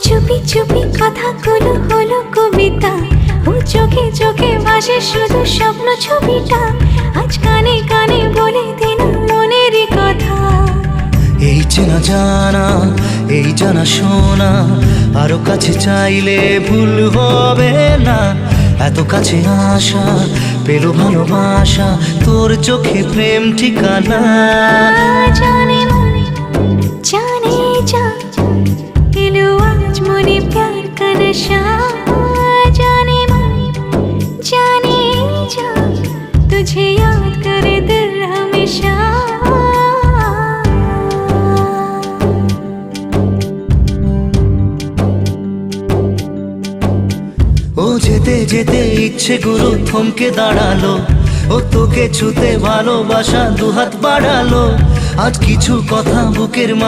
চুপি চুপি কথাগুলো হলো কবিতা, ও চোখে চোখে ভাসে শুধু স্বপ্ন ছবিটা, আজ কানে কানে বলে দিন মনেরই কথা। এই চেনা জানা, এই জানা শোনা, আরো কাছে চাইলে ভুল হবে না। এত কাছে আসা পেলো ভালোবাসা, তোর চোখে প্রেম ঠিকানা। জানে মন জানে जा एलो आज मोने प्यार का नशा। जाने मन जाने जा तुझे याद करे दिल हमेशा। ও যেতে যেতে ইচ্ছে গুলো থমকে দাঁড়ালো, ও তোকে ছুতে ভালোবাসা দুহাত বাড়ালো। আজ কিছু কথা বুকের মাঝে